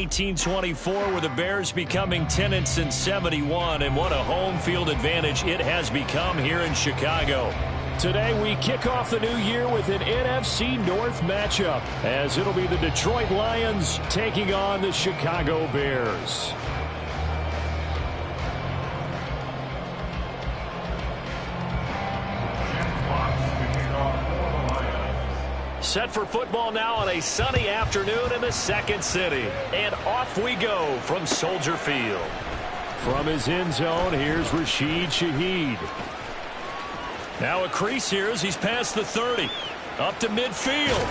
1924 with the Bears becoming tenants in 71, and what a home field advantage it has become here in Chicago. Today we kick off the new year with an NFC North matchup, as it'll be the Detroit Lions taking on the Chicago Bears. Set for football now on a sunny afternoon in the second city. And off we go from Soldier Field. From his end zone, here's Rashid Shaheed. Now a crease here as he's past the 30. Up to midfield.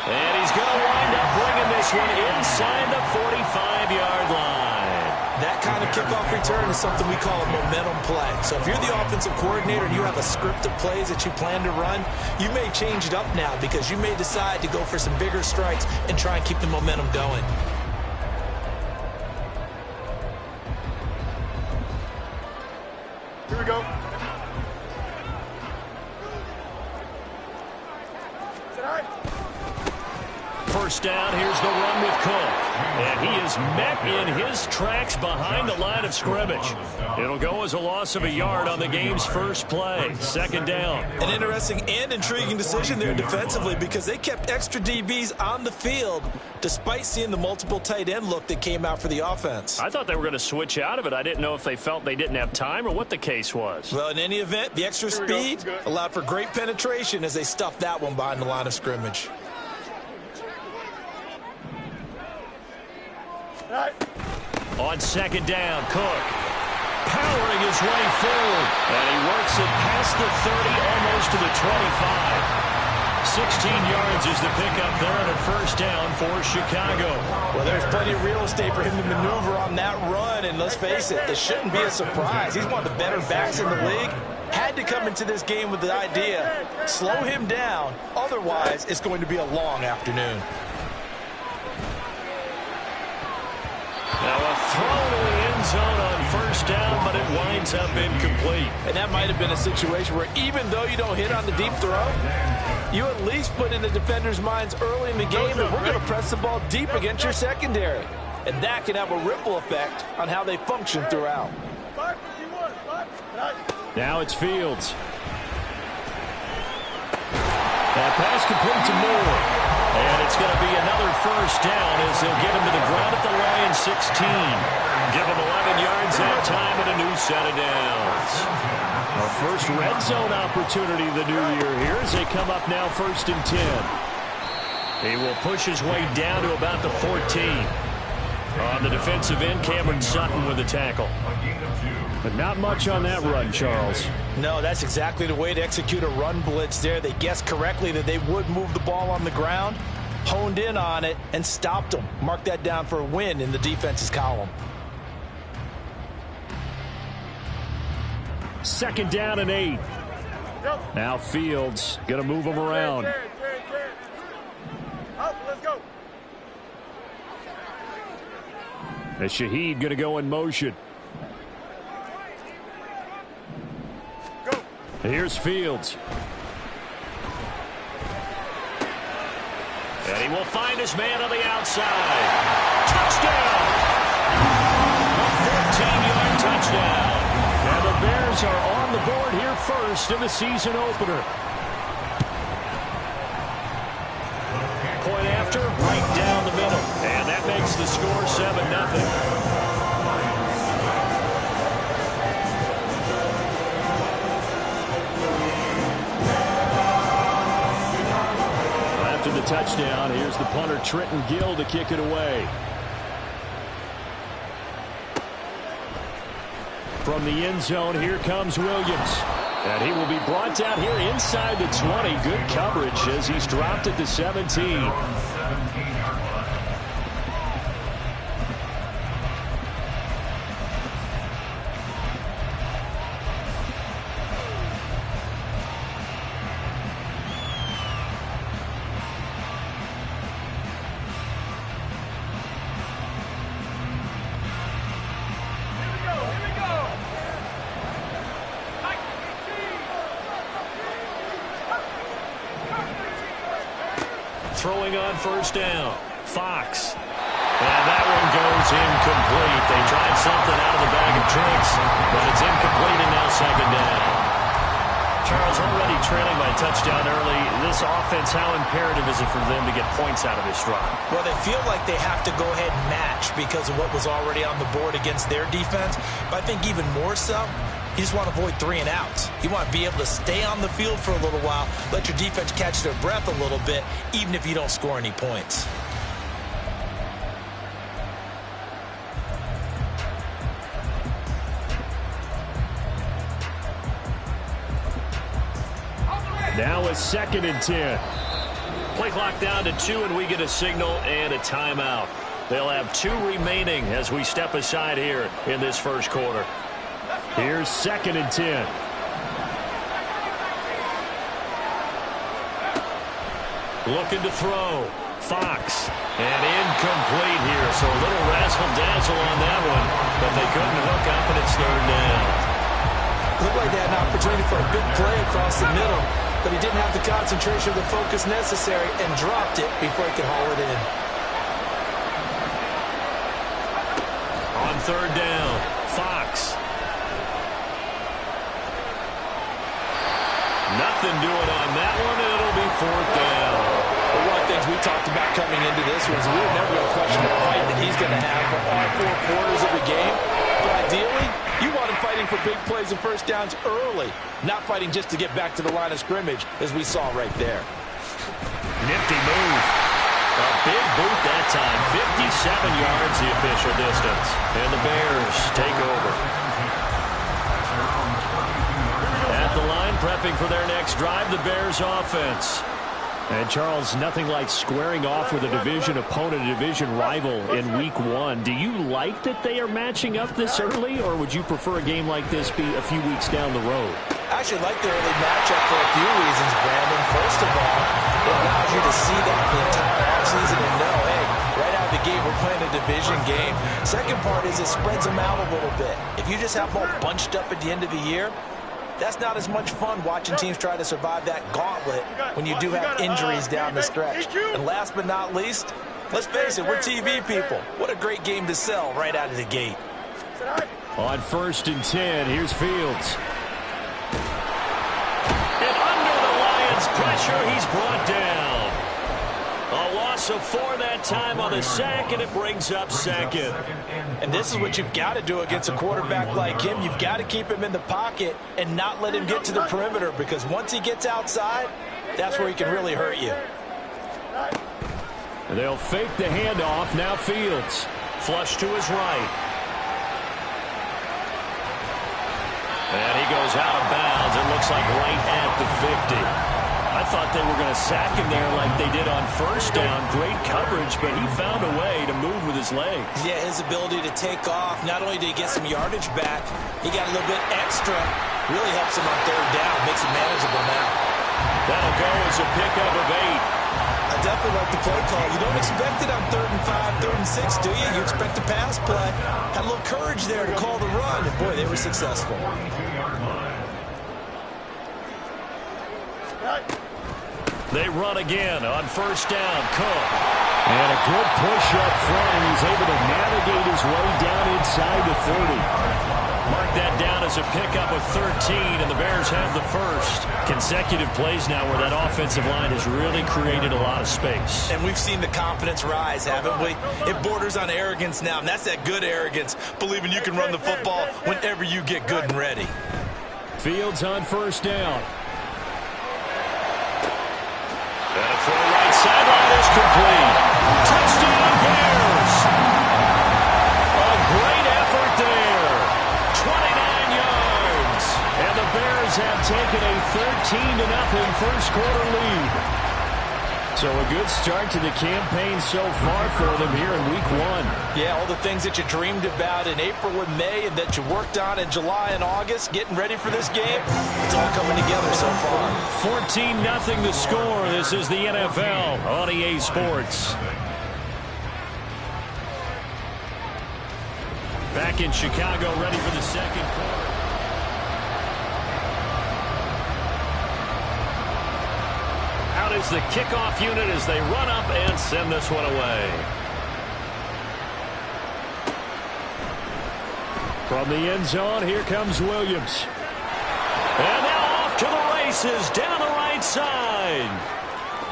And he's going to wind up bringing this one inside the 45-yard line. That kind of kickoff return is something we call a momentum play. So if you're the offensive coordinator and you have a script of plays that you plan to run, you may change it up now because you may decide to go for some bigger strikes and try and keep the momentum going. Here we go. First down, here's the run with Cook. And he is met in his tracks behind the line of scrimmage. It'll go as a loss of a yard on the game's first play. Second down. An interesting and intriguing decision there defensively because they kept extra DBs on the field despite seeing the multiple tight end look that came out for the offense. I thought they were going to switch out of it. I didn't know if they felt they didn't have time or what the case was. Well, in any event, the extra speed allowed for great penetration as they stuffed that one behind the line of scrimmage. On second down, Cook powering his way forward, and he works it past the 30, almost to the 25. 16 yards is the pickup there and a first down for Chicago. Well, there's plenty of real estate for him to maneuver on that run, and let's face it, this shouldn't be a surprise. He's one of the better backs in the league. Had to come into this game with the idea, slow him down, otherwise it's going to be a long afternoon. Now a throw to the end zone on first down, but it winds up incomplete. And that might have been a situation where even though you don't hit on the deep throw, you at least put in the defender's minds early in the game that we're going to press the ball deep against your secondary. And that can have a ripple effect on how they function throughout. Now it's Fields. That pass complete to Moore. And it's going to be another first down as they'll get him to the ground at the line, 16. Give him 11 yards that time and a new set of downs. Our first red zone opportunity of the new year here as they come up now 1st and 10. He will push his way down to about the 14. On the defensive end, Cameron Sutton with the tackle. But not much on that run, Charles. No, that's exactly the way to execute a run blitz there. They guessed correctly that they would move the ball on the ground, honed in on it, and stopped them. Mark that down for a win in the defense's column. Second down and 8. Now Fields going to move him around. Let's go. As Shaheed going to go in motion. Here's Fields. And he will find his man on the outside. Touchdown! A 14-yard touchdown. And the Bears are on the board here first in the season opener. Point after, right down the middle. And that makes the score 7-0. After the touchdown, here's the punter Trenton Gill to kick it away. From the end zone, here comes Williams. And he will be brought down here inside the 20. Good coverage as he's dropped at the 17. Throwing on first down. Fox. And that one incomplete. They tried something out of the bag of tricks, but it's incomplete and now second down. Charles, already trailing by a touchdown early. This offense, how imperative is it for them to get points out of this drive? Well, they feel like they have to go ahead and match because of what was already on the board against their defense. But I think even more so, you just want to avoid 3 and outs. You want to be able to stay on the field for a little while, let your defense catch their breath a little bit, even if you don't score any points. Now it's 2nd and 10. Play clock down to 2, and we get a signal and a timeout. They'll have 2 remaining as we step aside here in this first quarter. Here's 2nd and 10. Looking to throw. Fox. And incomplete here. So a little razzle-dazzle on that one, but they couldn't hook up, and it's 3rd down. Looked like they had an opportunity for a big play across the middle, but he didn't have the concentration or the focus necessary and dropped it before he could haul it in. On 3rd down, Fox. Nothing doing on that one, and it'll be 4th down. Well, one of the things we talked about coming into this was we were never going to question the fight that he's going to have for all 4 quarters of the game. But ideally, you want him fighting for big plays and first downs early, not fighting just to get back to the line of scrimmage, as we saw right there. Nifty move. A big boot that time. 57 yards the official distance. And the Bears take over. At the line, prepping for their next drive, the Bears offense. And, Charles, nothing like squaring off with a division opponent, a division rival in Week 1. Do you like that they are matching up this early, or would you prefer a game like this be a few weeks down the road? I actually like the early matchup for a few reasons, Brandon. First of all, it allows you to see that the entire offseason and know, hey, right out of the gate, we're playing a division game. Second part is it spreads them out a little bit. If you just have them all bunched up at the end of the year, that's not as much fun watching teams try to survive that gauntlet when you do have injuries down the stretch. And last but not least, let's face it, we're TV people. What a great game to sell right out of the gate. On 1st and 10, here's Fields. And under the Lions' pressure, he's brought down. A loss of 4 that time on the sack, and it brings up 2nd. And this is what you've got to do against a quarterback like him. You've got to keep him in the pocket and not let him get to the perimeter, because once he gets outside, that's where he can really hurt you. And they'll fake the handoff. Now Fields. Flush to his right. And he goes out of bounds. It looks like right at the 50. I thought they were going to sack him there like they did on 1st down. Great coverage, but he found a way to move with his legs. Yeah, his ability to take off, not only did he get some yardage back, he got a little bit extra. Really helps him on 3rd down, makes it manageable now. That'll go as a pickup of 8. I definitely like the play call. You don't expect it on 3rd and 5, 3rd and 6, do you? You expect a pass play. Had a little courage there to call the run, and boy, they were successful. They run again on 1st down. Cook. And a good push up front, and he's able to navigate his way down inside the 30. Mark that down as a pickup of 13, and the Bears have the first. Consecutive plays now where that offensive line has really created a lot of space. And we've seen the confidence rise, haven't we? It borders on arrogance now, and that's that good arrogance, believing you can run the football whenever you get good and ready. Fields on 1st down. And a throw right sideline is complete. Touchdown Bears. A great effort there. 29 yards. And the Bears have taken a 13-0 first quarter lead. So a good start to the campaign so far for them here in Week 1. Yeah, all the things that you dreamed about in April and May and that you worked on in July and August, getting ready for this game, it's all coming together so far. 14-0 the score. This is the NFL on EA Sports. Back in Chicago, ready for the second quarter. Out is the kickoff unit as they run up and send this one away. From the end zone, here comes Williams. And now off to the races down the right side.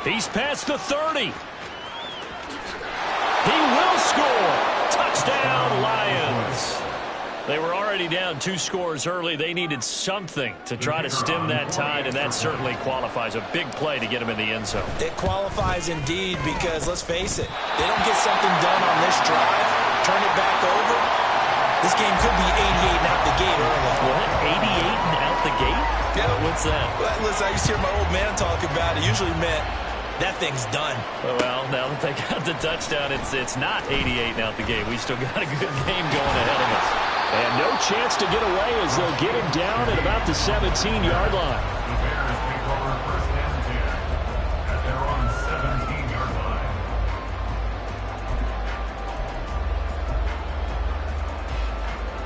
He's past the 30. He will score. Touchdown, Lions. They were already down 2 scores early. They needed something to try to stem that tide, and that certainly qualifies. A big play to get him in the end zone. It qualifies indeed because, let's face it, they don't get something done on this drive, turn it back over, this game could be 88 and out the gate early. What? 88 and out the gate? Yeah. What's that? Well, listen, I used to hear my old man talk about it. Usually meant that thing's done. Well, now that they got the touchdown, it's not 88 and out the gate. We still got a good game going ahead of us. And no chance to get away as they'll get him down at about the 17-yard line. The Bears recover first and 10 at their own 17-yard line.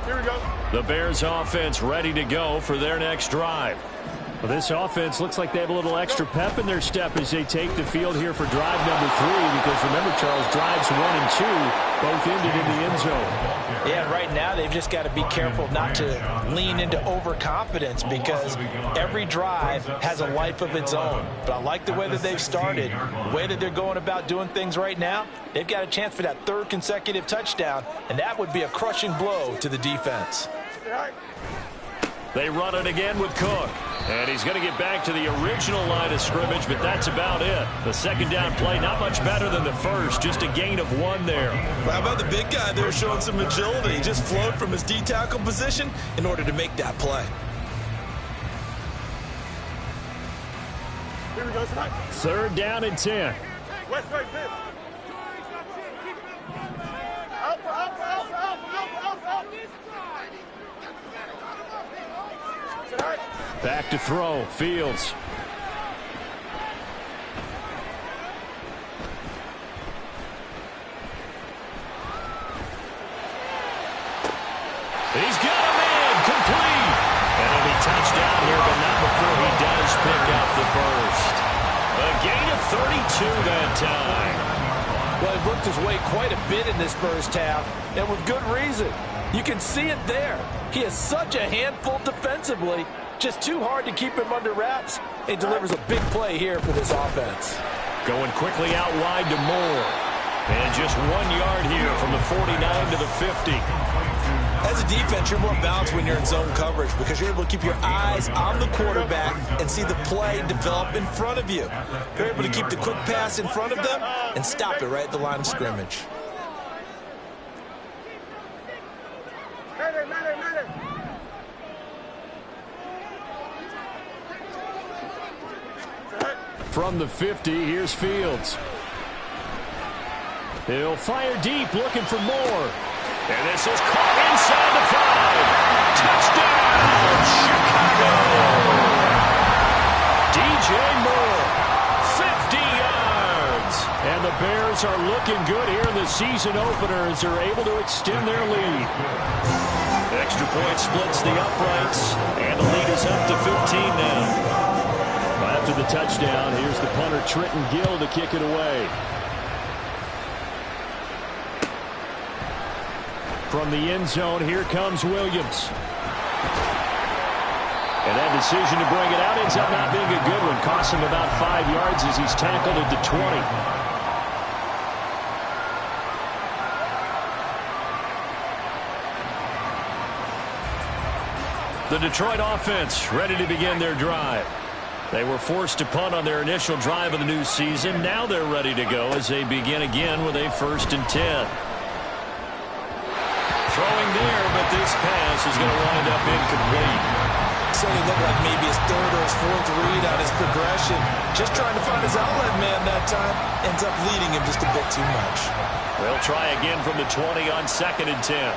Here we go. The Bears offense ready to go for their next drive. Well, this offense looks like they have a little extra pep in their step as they take the field here for drive number 3, because remember, Charles, drives 1 and 2 both ended in the end zone. Yeah, right now they've just got to be careful not to lean into overconfidence, because every drive has a life of its own. But I like the way that they've started, the way that they're going about doing things right now. They've got a chance for that 3rd consecutive touchdown, and that would be a crushing blow to the defense. They run it again with Cook. And he's going to get back to the original line of scrimmage, but that's about it. The second down play, not much better than the first, just a gain of 1 there. How about the big guy there showing some agility? He just flowed from his D-tackle position in order to make that play. Here we go tonight. 3rd down and 10. West right there. Back to throw. Fields. He's got a man complete. And it'll be touchdown here, but not before he does pick up the first. A gain of 32 that time. Well, he worked his way quite a bit in this first half, and with good reason. You can see it there. He is such a handful defensively. Just too hard to keep him under wraps. He delivers a big play here for this offense. Going quickly out wide to Moore. And just 1 yard here from the 49 to the 50. As a defense, you're more balanced when you're in zone coverage because you're able to keep your eyes on the quarterback and see the play develop in front of you. You're able to keep the quick pass in front of them and stop it right at the line of scrimmage. From the 50, here's Fields. He'll fire deep, looking for more. And this is caught inside the 5. Touchdown, Chicago! DJ Moore, 50 yards. And the Bears are looking good here in the season opener as they're able to extend their lead. Extra point splits the uprights, and the lead is up to 15 now. After the touchdown, here's the punter, Trenton Gill, to kick it away. From the end zone, here comes Williams. And that decision to bring it out ends up not being a good one. Costs him about 5 yards as he's tackled at the 20. The Detroit offense ready to begin their drive. They were forced to punt on their initial drive of the new season. Now they're ready to go as they begin again with a 1st and 10. Throwing there, but this pass is going to wind up incomplete. Certainly looked like maybe his 3rd or his 4th read on his progression. Just trying to find his outlet man that time. Ends up leading him just a bit too much. They'll try again from the 20 on 2nd and 10.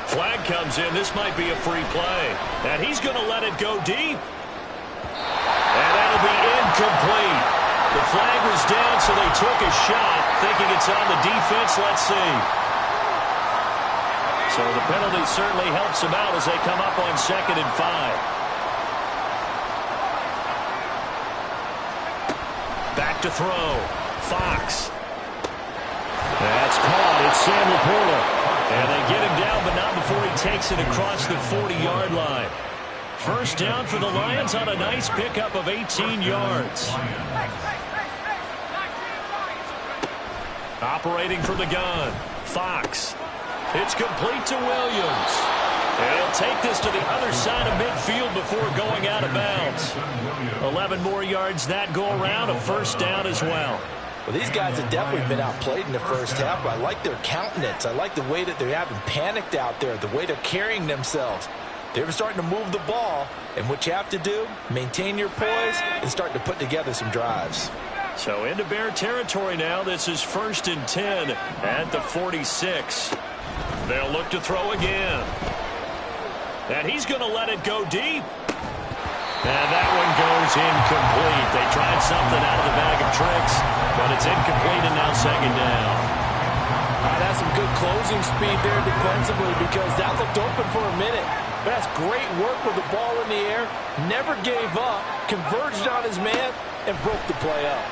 Flag comes in. This might be a free play. And he's going to let it go deep. And that'll be incomplete. The flag was down, so they took a shot, thinking it's on the defense. Let's see. So the penalty certainly helps them out as they come up on 2nd and 5. Back to throw. Fox. That's caught. It's Sam Laporta. And they get him down, but not before he takes it across the 40-yard line. First down for the Lions on a nice pickup of 18 yards. Operating from the gun, Fox. It's complete to Williams. And he'll take this to the other side of midfield before going out of bounds. 11 more yards that go around, a first down as well. Well, these guys have definitely been outplayed in the first half, but I like their countenance. I like the way that they're having panicked out there, the way they're carrying themselves. They're starting to move the ball, and what you have to do, maintain your poise and start to put together some drives. So into Bear territory now. This is 1st and 10 at the 46. They'll look to throw again. And he's going to let it go deep. And that one goes incomplete. They tried something out of the bag of tricks, but it's incomplete and now second down. That's some good closing speed there defensively because that looked open for a minute. But that's great work with the ball in the air. Never gave up, converged on his man, and broke the play up.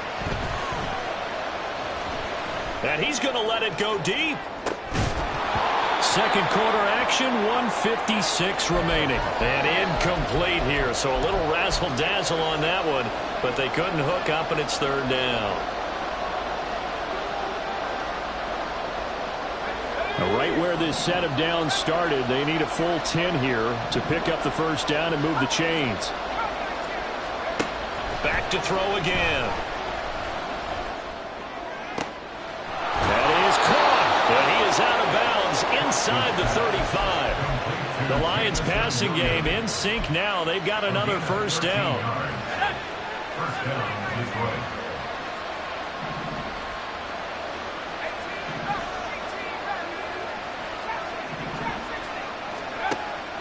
And he's going to let it go deep. Second quarter action, 1:56 remaining. And incomplete here, so a little razzle-dazzle on that one, but they couldn't hook up, and it's third down. Right where this set of downs started, they need a full 10 here to pick up the first down and move the chains. Back to throw again. That is caught, and he is out of bounds inside the 35. The Lions passing game in sync now. They've got another first down. First down, Detroit.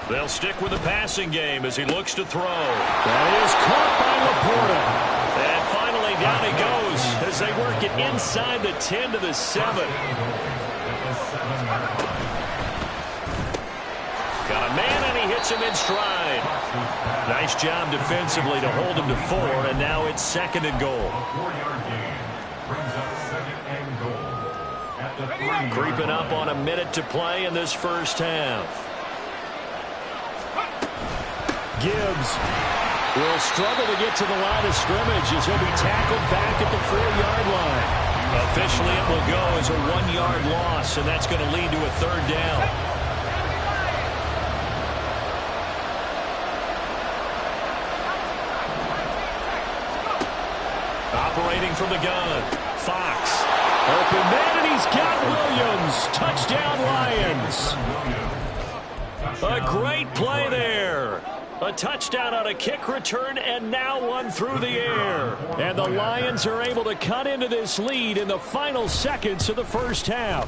They'll stick with the passing game as he looks to throw. That is caught by Laporta. And finally down he goes as they work it inside the 10 to the 7. Got a man and he hits him in stride. Nice job defensively to hold him to 4, and now it's 2nd and goal. 4-yard gain brings up 2nd and goal at the 3. Creeping up on a minute to play in this first half. Gibbs will struggle to get to the line of scrimmage as he'll be tackled back at the 4-yard line. Officially, it will go as a 1-yard loss, and that's going to lead to a third down. Operating from the gun, Fox. Open man, and he's got Williams. Touchdown, Lions. A great play there. A touchdown on a kick return, and now one through the air. And the Lions are able to cut into this lead in the final seconds of the first half.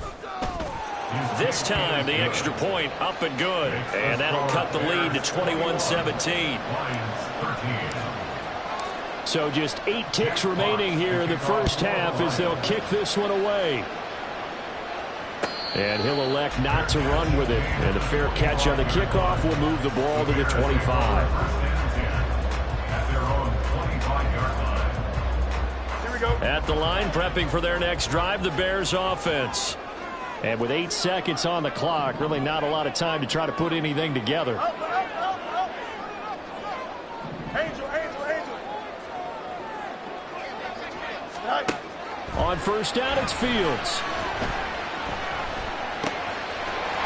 This time, the extra point up and good. And that'll cut the lead to 21-17. So just 8 ticks remaining here in the first half as they'll kick this one away. And he'll elect not to run with it. And a fair catch on the kickoff will move the ball to the 25. At the line, prepping for their next drive, the Bears offense. And with 8 seconds on the clock, really not a lot of time to try to put anything together. On first down, it's Fields.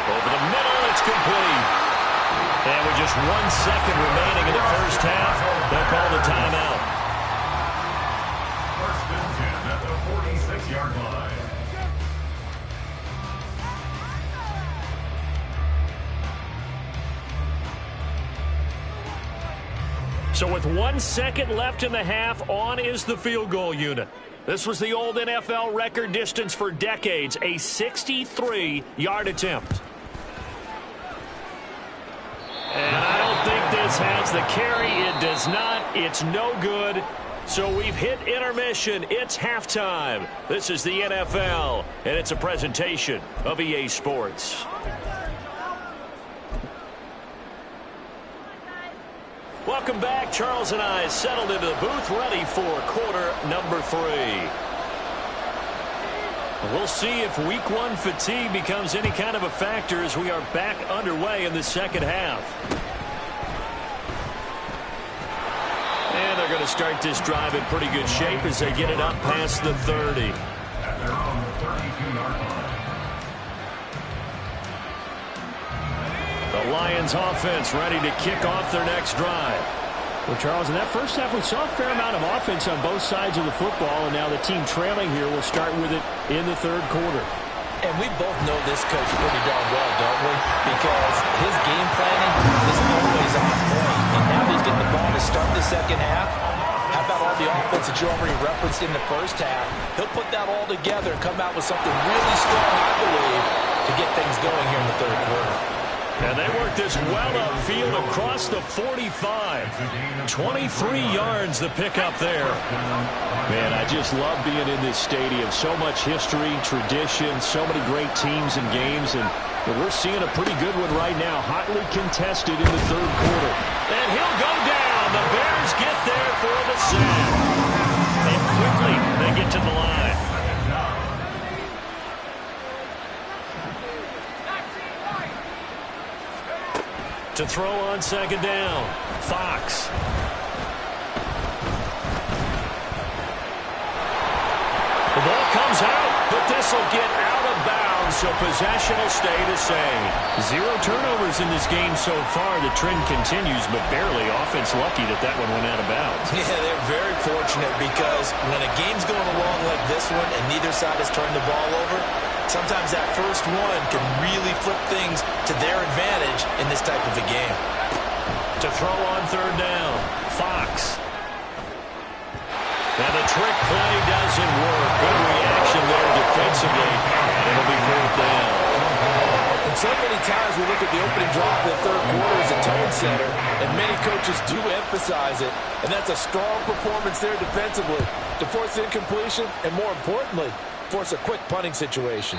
Over the middle, it's complete. And with just 1 second remaining in the first half, they'll call the timeout. First and 10 at the 46-yard line. So with 1 second left in the half, on is the field goal unit. This was the old NFL record distance for decades, a 63-yard attempt. And I don't think this has the carry. It does not. It's no good. So we've hit intermission. It's halftime. This is the NFL, and it's a presentation of EA Sports. Welcome back. Charles and I settled into the booth, ready for quarter number 3. We'll see if week one fatigue becomes any kind of a factor as we are back underway in the second half. And they're going to start this drive in pretty good shape as they get it up past the 30. At their own 32-yard line. The Lions offense ready to kick off their next drive. Well, Charles, in that first half, we saw a fair amount of offense on both sides of the football, and now the team trailing here will start with it in the third quarter. And we both know this coach pretty darn well, don't we? Because his game planning is always on point. And now he's getting the ball to start the second half. How about all the offense that you already referenced in the first half? He'll put that all together and come out with something really strong, I believe, to get things going here in the third quarter. And they work this well upfield across the 45. 23 yards the pickup there. Man, I just love being in this stadium. So much history, tradition, so many great teams and games. And we're seeing a pretty good one right now. Hotly contested in the third quarter. And he'll go down. The Bears get there for the sack. And quickly they get to the line. To throw on second down, Fox. The ball comes out, but this will get out of bounds, so possession will stay the same. 0 turnovers in this game so far. The trend continues, but barely. Offense lucky that one went out of bounds. Yeah, they're very fortunate because when a game's going along like this one and neither side has turned the ball over, sometimes that first one can really flip things to their advantage in this type of a game. To throw on third down, Fox. And the trick play doesn't work. Good reaction there defensively. And it'll be fourth down. And so many times we look at the opening drive of the third quarter as a tone setter, and many coaches do emphasize it. And that's a strong performance there defensively to force incompletion and, more importantly, force a quick punting situation.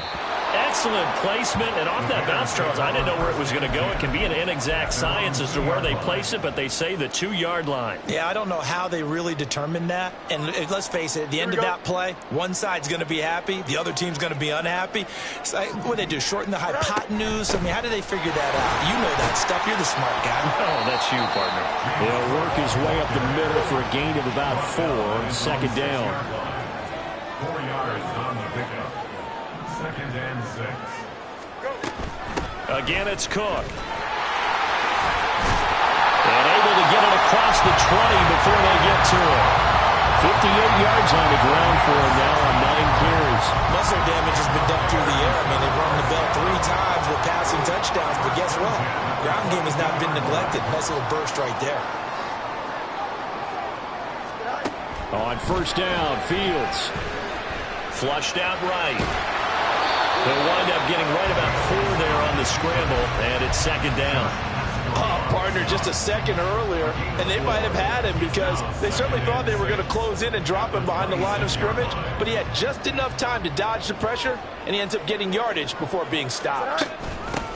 Excellent placement, and off that bounce, Charles, I didn't know where it was going to go. It can be an inexact science as to where they place it, but they say the 2-yard line. Yeah, I don't know how they really determined that. And let's face it, at the end of that play, one side's going to be happy, the other team's going to be unhappy. It's like, what do they do, shorten the hypotenuse? I mean, how do they figure that out? You know that stuff. You're the smart guy. Oh, that's you, partner. He'll work his way up the middle for a gain of about 4, second down. 4 yards on the pickup. Second and 6. Again, it's Cook. And able to get it across the 20 before they get to it. 58 yards on the ground for him now on 9 carries. Muscle damage has been done through the air. I mean, they've rung the bell 3 times with passing touchdowns, but guess what? Ground game has not been neglected. Nice little burst right there. On first down, Fields. Flushed out right. They'll wind up getting right about 4 there on the scramble, and it's second down. Oh, partner, just a second earlier, and they might have had him because they certainly thought they were going to close in and drop him behind the line of scrimmage, but he had just enough time to dodge the pressure, and he ends up getting yardage before being stopped.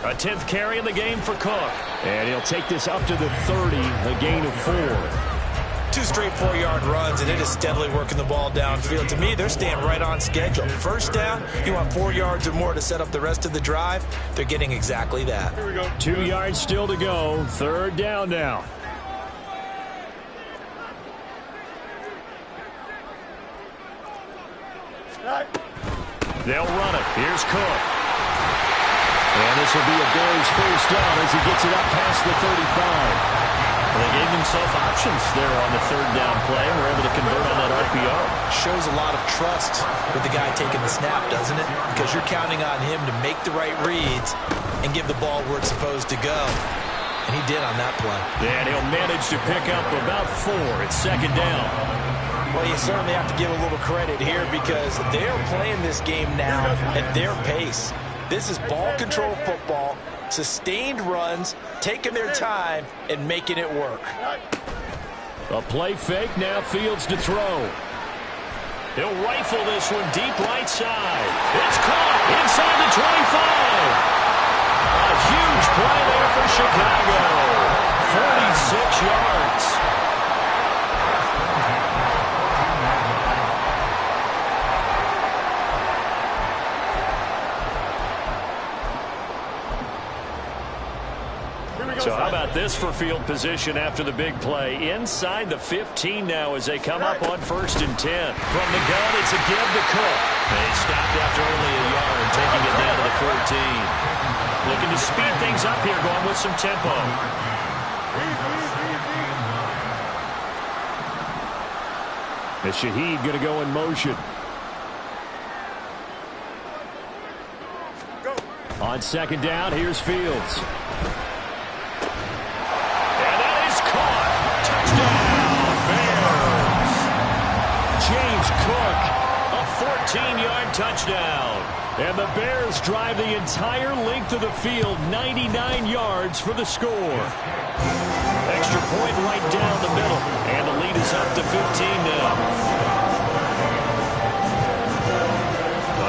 A 10th carry in the game for Cook. And he'll take this up to the 30, a gain of 4. 2 straight 4-yard runs, and it is steadily working the ball downfield. To me, they're staying right on schedule. First down, you want 4 yards or more to set up the rest of the drive. They're getting exactly that. Here we go. 2 yards still to go. Third down now. They'll run it. Here's Cook. And this will be a Bears first down as he gets it up past the 35. They gave themselves options there on the third down play and were able to convert on that RPO. Shows a lot of trust with the guy taking the snap, doesn't it? Because you're counting on him to make the right reads and give the ball where it's supposed to go. And he did on that play. And he'll manage to pick up about 4. It's second down. Well, you certainly have to give a little credit here because they're playing this game now at their pace. This is ball control football, sustained runs, taking their time, and making it work. A play fake, now Fields to throw. He'll rifle this one deep right side. It's caught inside the 25. A huge play there for Chicago. 46 yards. So how about this for field position after the big play? Inside the 15 now as they come up on 1st and 10. From the gun, it's a give to Cook. They stopped after only a yard, taking it down to the 14. Looking to speed things up here, going with some tempo. The Shaheed going to go in motion. On 2nd down, here's Fields. And that is caught. Touchdown, Bears. James Cook, a 14-yard touchdown. And the Bears drive the entire length of the field, 99 yards for the score. Extra point right down the middle. And the lead is up to 15 now.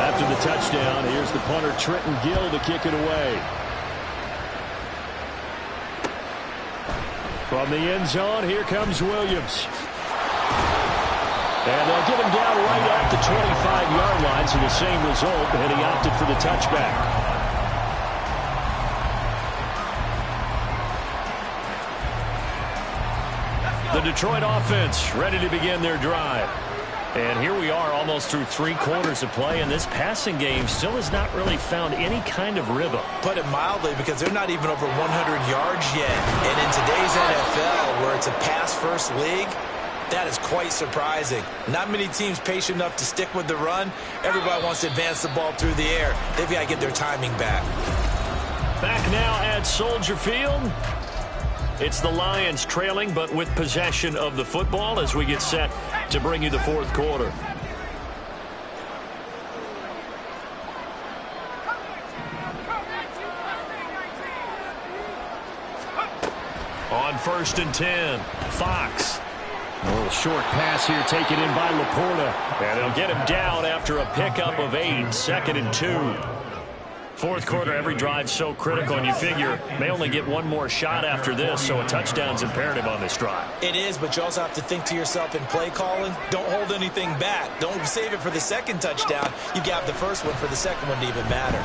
After the touchdown, here's the punter Trenton Gill to kick it away. From the end zone, here comes Williams. And they'll get him down right at the 25-yard line, so the same result, and he opted for the touchback. The Detroit offense ready to begin their drive. And here we are almost through 3 quarters of play, and this passing game still has not really found any kind of rhythm. Put it mildly, because they're not even over 100 yards yet. And in today's NFL, where it's a pass-first league, that is quite surprising. Not many teams patient enough to stick with the run. Everybody wants to advance the ball through the air. They've got to get their timing back. Back now at Soldier Field. It's the Lions trailing, but with possession of the football as we get set to bring you the 4th quarter. On 1st and 10, Fox. A little short pass here taken in by Laporta. And they'll get him down after a pickup of 8, 2nd and 2. 4th quarter, every drive so critical, and you figure may only get one more shot after this, so a touchdown's imperative on this drive. It is, but you also have to think to yourself in play calling, don't hold anything back. Don't save it for the 2nd touchdown. You got the 1st one for the 2nd one to even matter.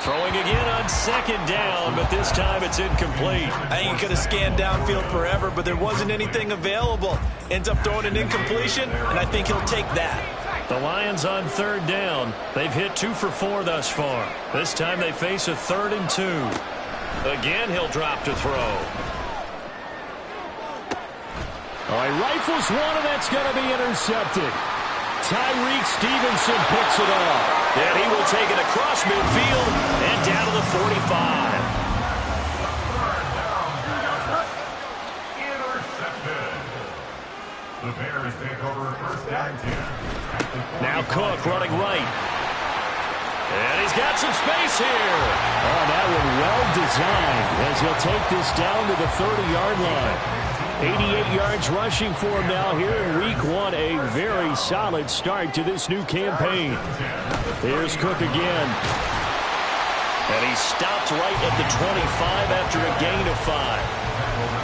Throwing again on 2nd down, but this time it's incomplete. I think he could have scanned downfield forever, but there wasn't anything available. Ends up throwing an incompletion, and I think he'll take that. The Lions on 3rd down. They've hit 2 for 4 thus far. This time they face a 3rd and 2. Again, he'll drop to throw. All right, rifles one, and that's going to be intercepted. Tyreek Stevenson picks it off. And he will take it across midfield and down to the 45. Intercepted. The Bears take over 1st and 10. Now Cook running right. And he's got some space here. Oh, that one well designed as he'll take this down to the 30-yard line. 88 yards rushing for him now here in week 1. A very solid start to this new campaign. Here's Cook again. And he stopped right at the 25 after a gain of 5.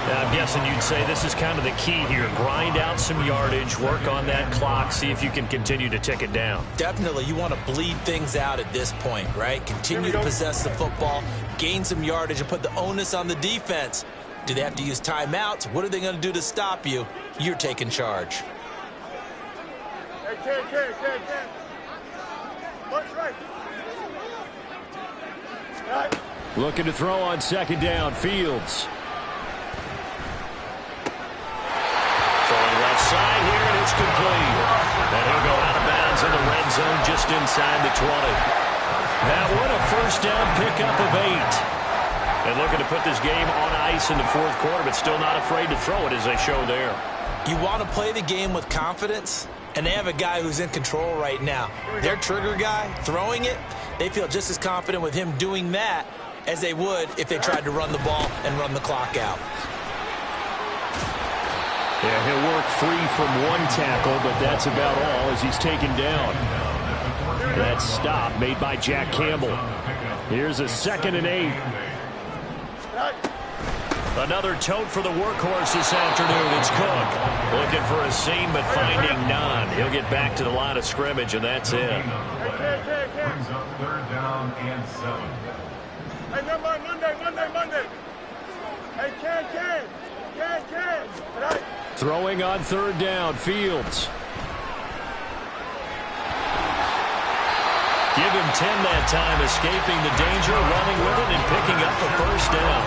Now, I'm guessing you'd say this is kind of the key here. Grind out some yardage, work on that clock, see if you can continue to tick it down. Definitely, you want to bleed things out at this point, right? Continue to possess the football, gain some yardage, and put the onus on the defense. Do they have to use timeouts? What are they going to do to stop you? You're taking charge. Hey, Ken. Watch right. Looking to throw on 2nd down, Fields. Throwing left side here, and it's complete. And he'll go out of bounds in the red zone just inside the 20. That one, a 1st down pickup of 8. And looking to put this game on ice in the 4th quarter, but still not afraid to throw it as they show there. You want to play the game with confidence, and they have a guy who's in control right now. Their trigger guy, throwing it, they feel just as confident with him doing that as they would if they tried to run the ball and run the clock out. Yeah, he'll work free from 1 tackle, but that's about all as he's taken down. That stop made by Jack Campbell. Here's a 2nd and 8. Another tote for the workhorse this afternoon. It's Cook looking for a seam but finding none. He'll get back to the line of scrimmage, and that's it. Brings up 3rd down and 7. Hey, never mind, Monday. Hey, Ken. Right. Throwing on third down, Fields. Give him 10 that time, escaping the danger, running with it, and picking up the first down.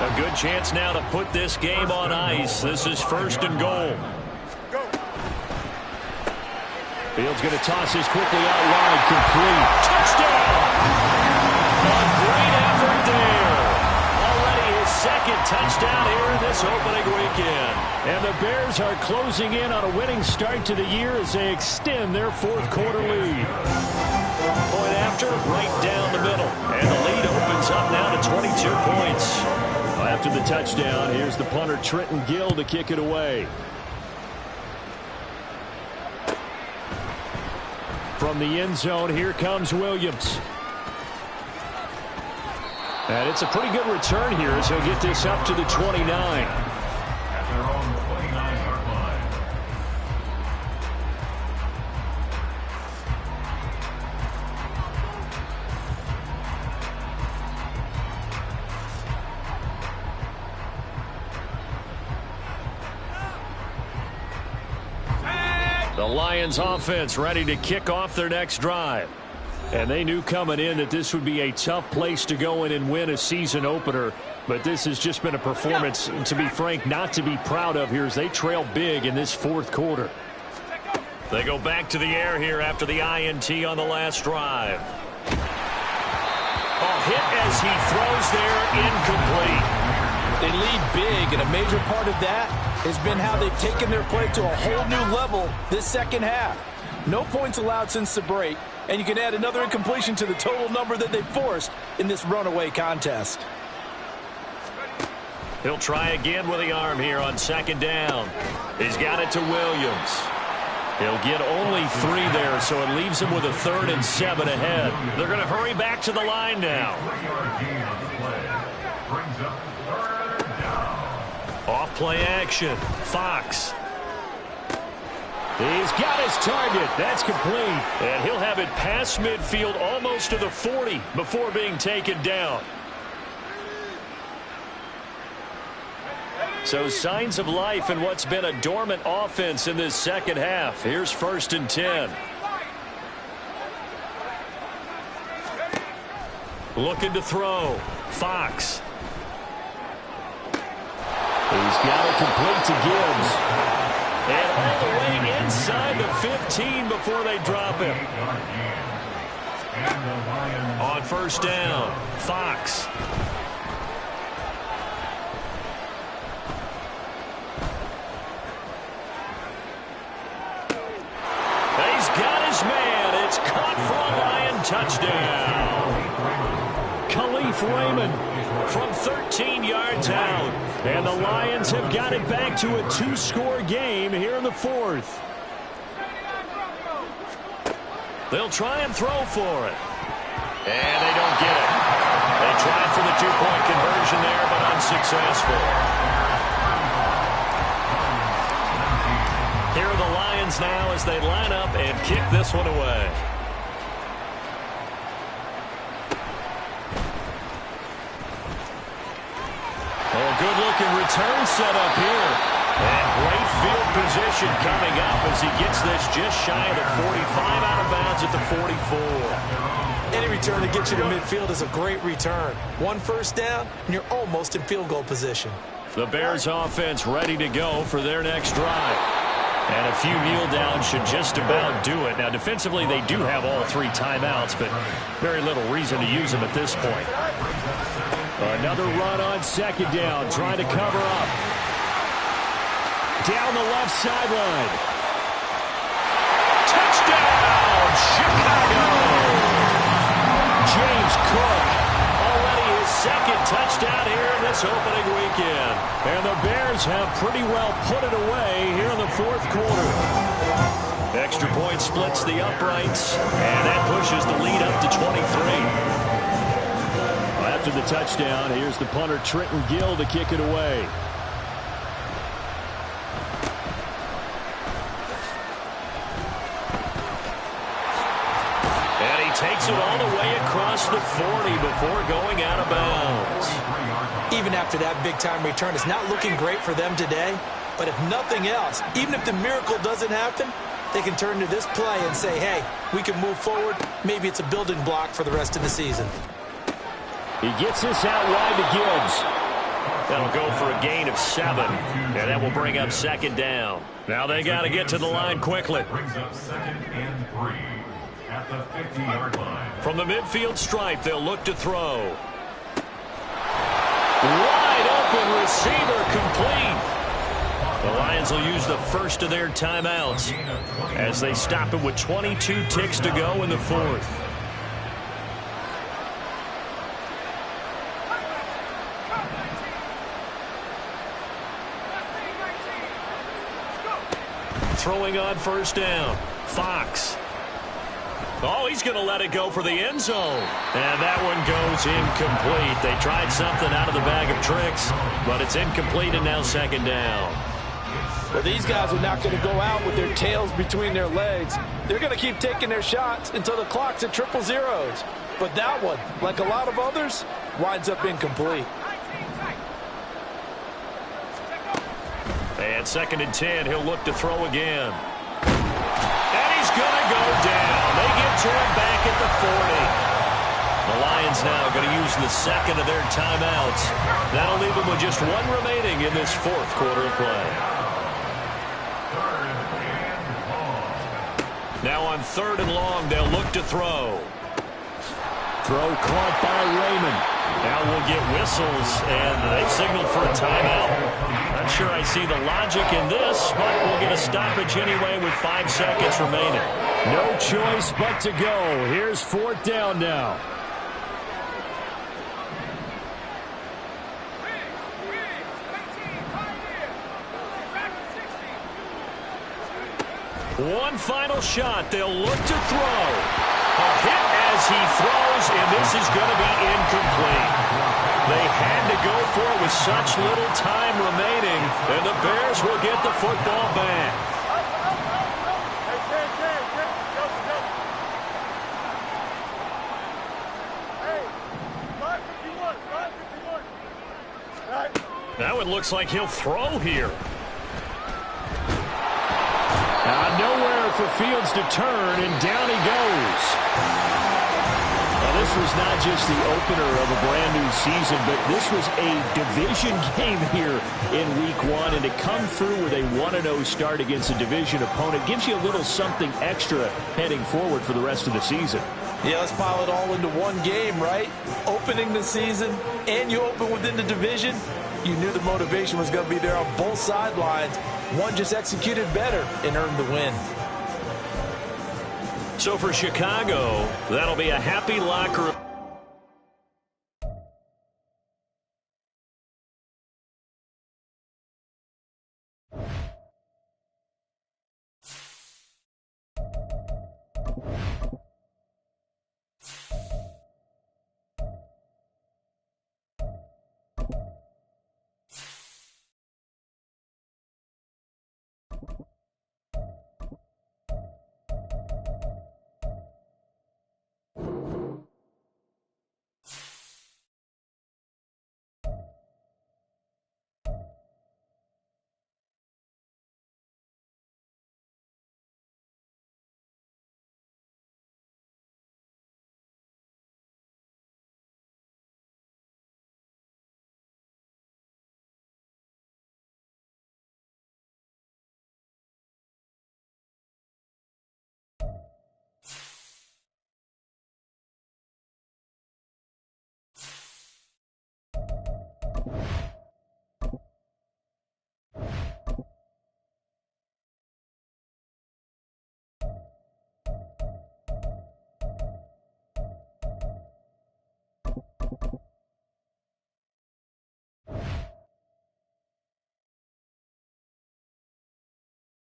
A good chance now to put this game on ice. This is 1st and goal. Go. Fields going to toss this quickly out wide, complete. Touchdown! A great effort there. Already his 2nd touchdown here in this opening weekend. And the Bears are closing in on a winning start to the year as they extend their 4th quarter lead. Point after, right down the middle. And the lead opens up now to 22 points. After the touchdown, here's the punter Trenton Gill to kick it away. From the end zone, here comes Williams. And it's a pretty good return here as he'll get this up to the 29. At their own 29-yard line. The Lions offense ready to kick off their next drive. And they knew coming in that this would be a tough place to go in and win a season opener. But this has just been a performance, to be frank, not to be proud of here as they trail big in this 4th quarter. They go back to the air here after the INT on the last drive. A hit as he throws there, incomplete. They lead big, and a major part of that has been how they've taken their play to a whole new level this second half. No points allowed since the break, and you can add another incompletion to the total number that they forced in this runaway contest. He'll try again with the arm here on 2nd down. He's got it to Williams. He'll get only 3 there, so it leaves him with a 3rd and 7 ahead. They're going to hurry back to the line now. 3-yard gain on the play. Brings up 3rd down. Off play action. Fox. He's got his target. That's complete. And he'll have it past midfield almost to the 40 before being taken down. So signs of life in what's been a dormant offense in this second half. Here's 1st and 10. Looking to throw. Fox. He's got it complete to Gibbs. And all the way inside the 15 before they drop him. On 1st down, Fox. He's got his man. It's caught for a Lion touchdown. Khalif Raymond from 13 yards out. And the Lions have got it back to a 2-score game here in the 4th. They'll try and throw for it. And they don't get it. They tried for the 2-point conversion there, but unsuccessful. Here are the Lions now as they line up and kick this one away. Good-looking return set up here. And great field position coming up as he gets this just shy of the 45, out of bounds at the 44. Any return that gets you to midfield is a great return. 1 first down, and you're almost in field goal position. The Bears offense ready to go for their next drive. And a few kneel downs should just about do it. Now, defensively, they do have all 3 timeouts, but very little reason to use them at this point. Another run on 2nd down, trying to cover up. Down the left sideline. Touchdown, Chicago! James Cook. Already his 2nd touchdown here in this opening weekend. And the Bears have pretty well put it away here in the 4th quarter. Extra point splits the uprights, and that pushes the lead up to 23. After the touchdown, here's the punter Trenton Gill to kick it away. And he takes it all the way across the 40 before going out of bounds. Even after that big-time return, it's not looking great for them today. But if nothing else, even if the miracle doesn't happen, they can turn to this play and say, hey, we can move forward. Maybe it's a building block for the rest of the season. He gets this out wide to Gibbs. That'll go for a gain of 7. And that will bring up second down. Now they got to get to the line quickly. Brings up 2nd and 3 at the 50-yard line. From the midfield stripe, they'll look to throw. Wide open receiver complete. The Lions will use the first of their timeouts as they stop it with 22 ticks to go in the 4th. Throwing on first down, Fox. Oh, he's going to let it go for the end zone. And that one goes incomplete. They tried something out of the bag of tricks, but it's incomplete and now second down. Well, these guys are not going to go out with their tails between their legs. They're going to keep taking their shots until the clock's at 000. But that one, like a lot of others, winds up incomplete. And 2nd and 10, he'll look to throw again. And he's going to go down. They get to him back at the 40. The Lions now going to use the second of their timeouts. That'll leave them with just one remaining in this 4th quarter of play. Now on 3rd and long, they'll look to throw. Throw caught by Raymond. Now we'll get whistles, and they've signaled for a timeout. Not sure I see the logic in this, but we'll get a stoppage anyway with 5 seconds remaining. No choice but to go. Here's 4th down now. One final shot. They'll look to throw. A hit as he throws, and this is going to be incomplete. They had to go for it with such little time remaining, and the Bears will get the football back. Hey, Ken, go. Hey, 551. All right. Now it looks like he'll throw here. Nowhere for Fields to turn, and down he goes. Now, this was not just the opener of a brand-new season, but this was a division game here in Week 1, and to come through with a 1-0 start against a division opponent gives you a little something extra heading forward for the rest of the season. Yeah, let's pile it all into one game, right? Opening the season, and you open within the division. You knew the motivation was going to be there on both sidelines. One just executed better and earned the win. So for Chicago, that'll be a happy locker room.